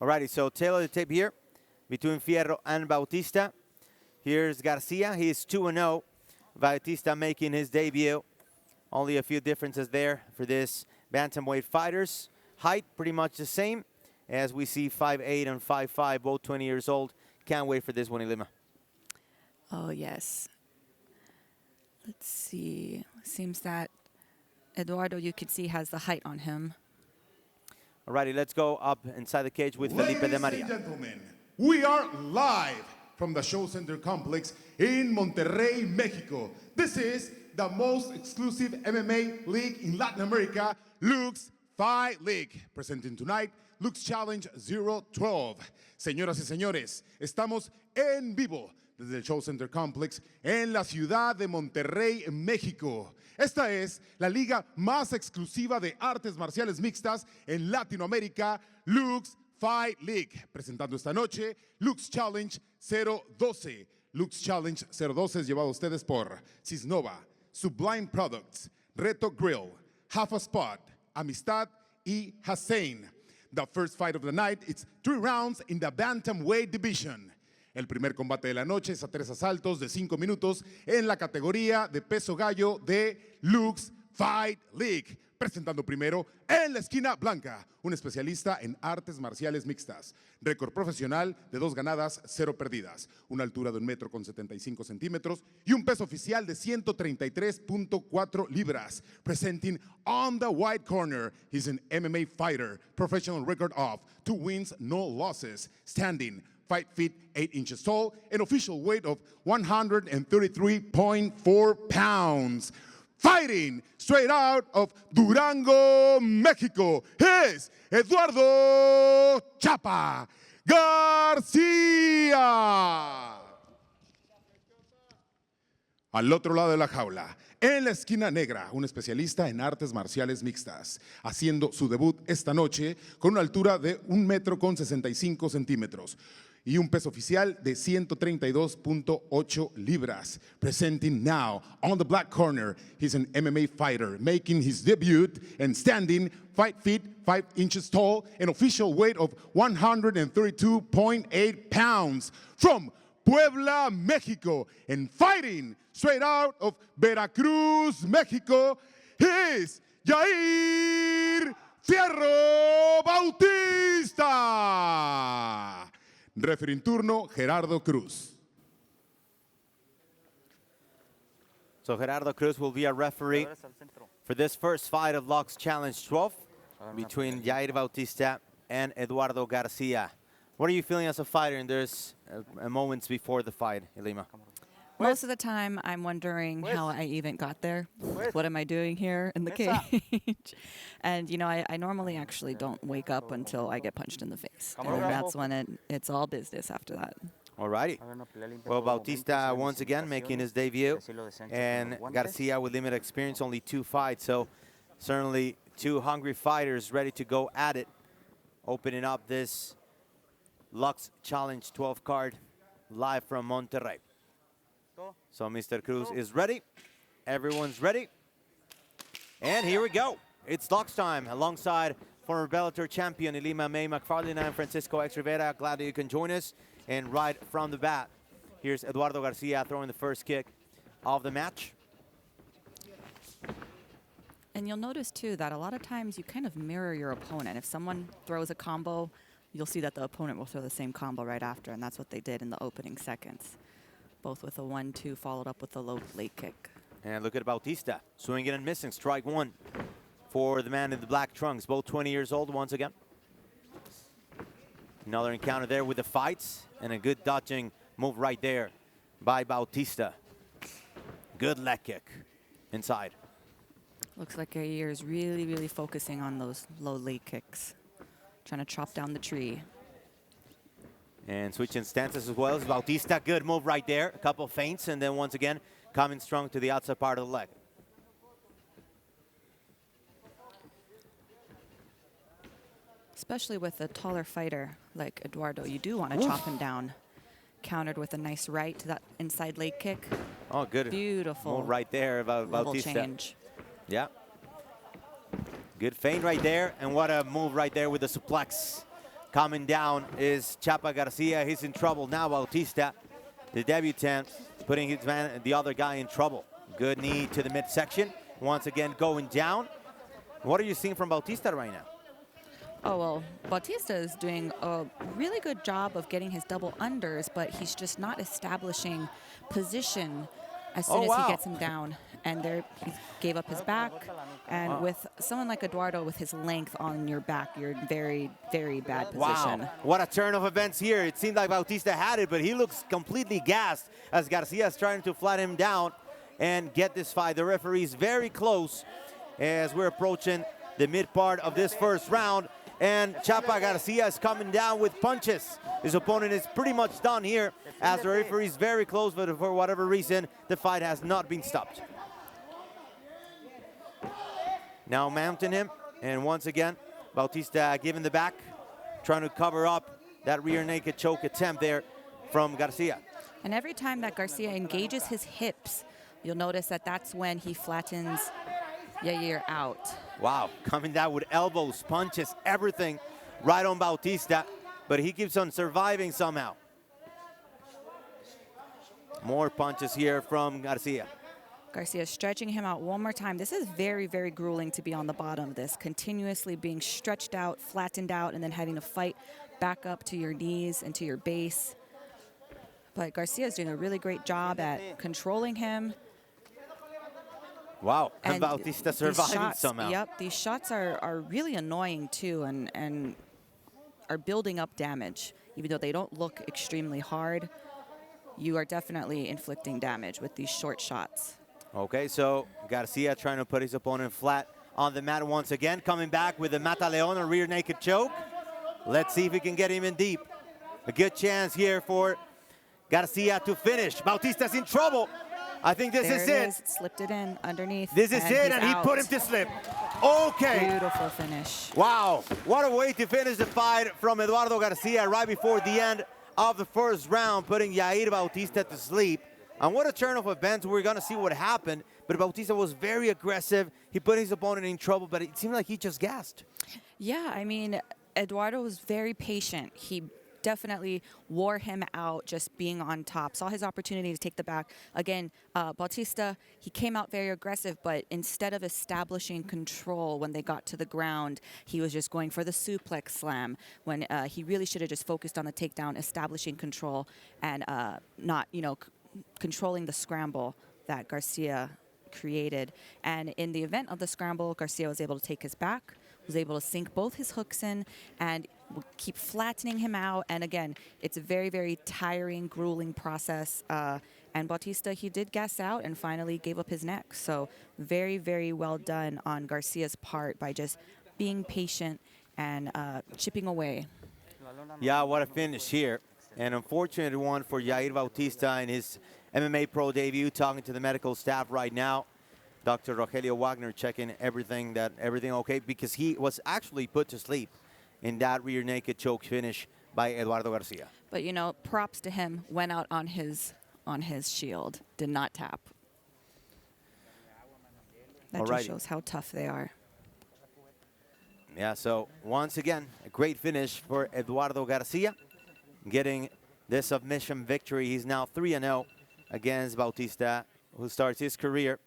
Alrighty, so tail of the tape here between Fierro and Bautista. Here's Garcia. He is 2-0. Bautista making his debut. Only a few differences there for this bantamweight fighters. Height pretty much the same as we see 5'8" and 5'5", both 20 years old. Can't wait for this one, Ilima. Oh, yes. Let's see. Seems that Eduardo, you could see, has the height on him. Alrighty, let's go up inside the cage with Felipe de Maria. Ladies and gentlemen, we are live from the Show Center Complex in Monterrey, Mexico. This is the most exclusive MMA league in Latin America, LUX Fight League. Presenting tonight, LUX Challenge 012. Señoras y señores, estamos en vivo desde el Show Center Complex en la ciudad de Monterrey, México. Esta es la liga más exclusiva de artes marciales mixtas en Latinoamérica, LUX Fight League. Presentando esta noche, LUX Challenge 012. LUX Challenge 012 es llevado a ustedes por Cisnova, Sublime Products, Reto Grill, Half a Spot, Amistad y Hussein. The first fight of the night, it's 3 rounds in the bantamweight division. El primer combate de la noche es a 3 asaltos de 5 minutos en la categoría de peso gallo de LUX Fight League. Presentando primero en la esquina blanca, un especialista en artes marciales mixtas. Récord profesional de 2 ganadas, 0 perdidas. Una altura de 1,75 metros y un peso oficial de 133.4 libras. Presenting on the white corner, he's an MMA fighter. Professional record of 2 wins, no losses. Standing 5 feet 8 inches tall, an official weight of 133.4 pounds. Fighting straight out of Durango, Mexico, is Eduardo Chapa Garcia. Al otro lado de la jaula, en la esquina negra, un especialista en artes marciales mixtas, haciendo su debut esta noche con una altura de 1,65 metros. Y un peso oficial de 132.8 libras. Presenting now on the black corner, he's an MMA fighter making his debut and standing 5 feet 5 inches tall, an official weight of 132.8 pounds from Puebla, Mexico, and fighting straight out of Veracruz, Mexico, is Yair Fierro Bautista. Referee en turno, Gerardo Cruz. So Gerardo Cruz will be a referee for this first fight of LUX Challenge 12 between Yair Bautista and Eduardo Garcia. What are you feeling as a fighter in those moments before the fight, Ilima? Most of the time, I'm wondering how I even got there. What am I doing here in the cage? And, you know, I normally actually don't wake up until I get punched in the face. And that's when it's all business after that. All righty. Well, Bautista once again making his debut. And Garcia with limited experience, only 2 fights. So certainly 2 hungry fighters ready to go at it. Opening up this LUX Challenge 12 card live from Monterrey. So Mr. Cruz is ready. Everyone's ready. And here we go. It's LUX time alongside former Bellator champion Ilima May McFarlane and Francisco X. Rivera. Glad that you can join us. And right from the bat, here's Eduardo Garcia throwing the first kick of the match. And you'll notice, too, that a lot of times you kind of mirror your opponent. If someone throws a combo, you'll see that the opponent will throw the same combo right after, and that's what they did in the opening seconds. Both with a 1-2 followed up with a low leg kick. And look at Bautista, swinging and missing. Strike 1 for the man in the black trunks, both 20 years old once again. Another encounter there with the fights, and a good dodging move right there by Bautista. Good leg kick inside. Looks like Yair is really, really focusing on those low leg kicks, trying to chop down the tree. And switching stances as well as Bautista. Good move right there. A couple of feints, and then once again, coming strong to the outside part of the leg. Especially with a taller fighter like Eduardo, you do want to chop him down. Countered with a nice right to that inside leg kick. Oh, good. Beautiful. Move right there about Bautista. Change. Yeah. Good feint right there, and what a move right there with the suplex Coming down is Chapa Garcia. He's in trouble now. Bautista, the debutant, putting the other guy in trouble. Good knee to the midsection. Once again, going down. What are you seeing from Bautista right now? Oh, well, Bautista is doing a really good job of getting his double unders, but he's just not establishing position as soon as he gets him down. And there, he gave up his back. And with someone like Eduardo with his length on your back, you're in very, very bad position. Wow, what a turn of events here. It seemed like Bautista had it, but he looks completely gassed as Garcia is trying to flatten him down and get this fight. The referee is very close as we're approaching the mid part of this first round. And Chapa Garcia is coming down with punches. His opponent is pretty much done here as the referee is very close, but for whatever reason, the fight has not been stopped. Now mounting him, and once again, Bautista giving the back, trying to cover up that rear naked choke attempt there from Garcia. And every time that Garcia engages his hips, you'll notice that that's when he flattens Yair out. Wow, coming down with elbows, punches, everything right on Bautista, but he keeps on surviving somehow. More punches here from Garcia. Garcia stretching him out one more time. This is very, very grueling to be on the bottom of this, continuously being stretched out, flattened out, and then having to fight back up to your knees and to your base. But Garcia is doing a really great job at controlling him. Wow, and Bautista surviving somehow. Yep, these shots are really annoying too and are building up damage. Even though they don't look extremely hard, you are definitely inflicting damage with these short shots. Okay, so Garcia trying to put his opponent flat on the mat once again, coming back with a Mata Leon, a rear naked choke. Let's see if we can get him in deep. A good chance here for Garcia to finish. Bautista's in trouble. I think this is it. Slipped it in underneath. This is it, and he put him to slip. Okay. Beautiful finish. Wow, what a way to finish the fight from Eduardo Garcia right before the end of the first round, putting Yair Bautista to sleep. And what a turn of events. We're going to see what happened, but Bautista was very aggressive. He put his opponent in trouble, but it seemed like he just gassed. Yeah, I mean, Eduardo was very patient. He definitely wore him out just being on top. Saw his opportunity to take the back. Again, Bautista, he came out very aggressive, but instead of establishing control when they got to the ground, he was just going for the suplex slam when he really should have just focused on the takedown, establishing control, and not, controlling the scramble that Garcia created. And in the event of the scramble, Garcia was able to take his back, was able to sink both his hooks in, and keep flattening him out. And again, it's a very, very tiring, grueling process. And Bautista, he did gas out and finally gave up his neck. So very, very well done on Garcia's part by just being patient and chipping away. Yeah, what a finish here. An unfortunate one for Yair Bautista in his MMA pro debut, talking to the medical staff right now. Dr. Rogelio Wagner checking everything okay, because he was actually put to sleep in that rear naked choke finish by Eduardo Garcia. But props to him, went out on his shield, did not tap. That just shows how tough they are. Yeah, so once again, a great finish for Eduardo Garcia, getting the submission victory. He's now 3-0 against Bautista, who starts his career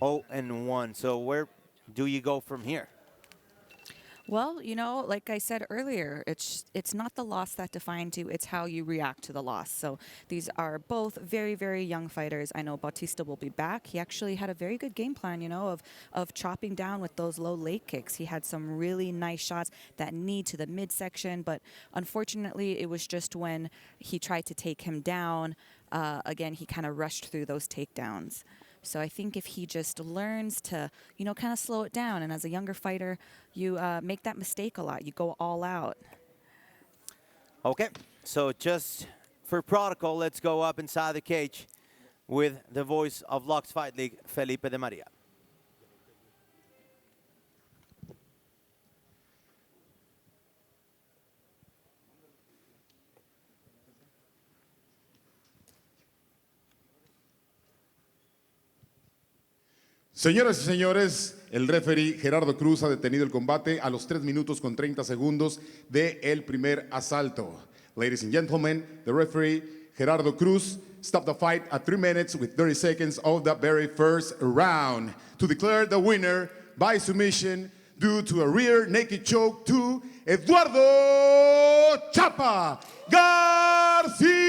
0-1. So where do you go from here? Well, like I said earlier, it's not the loss that defines you, it's how you react to the loss. So these are both very, very young fighters. I know Bautista will be back. He actually had a very good game plan, of chopping down with those low leg kicks. He had some really nice shots, that knee to the midsection, but unfortunately it was just when he tried to take him down, again, he kind of rushed through those takedowns. So I think if he just learns to, kind of slow it down, and as a younger fighter, you make that mistake a lot. You go all out. Okay, so just for protocol, let's go up inside the cage with the voice of LUX Fight League, Felipe de Maria. Señoras y señores, el referee Gerardo Cruz ha detenido el combate a los 3 minutos con 30 segundos del primer asalto. Ladies and gentlemen, the referee Gerardo Cruz stopped the fight at 3 minutes with 30 seconds of the very first round to declare the winner by submission due to a rear naked choke to Eduardo Chapa Garcia.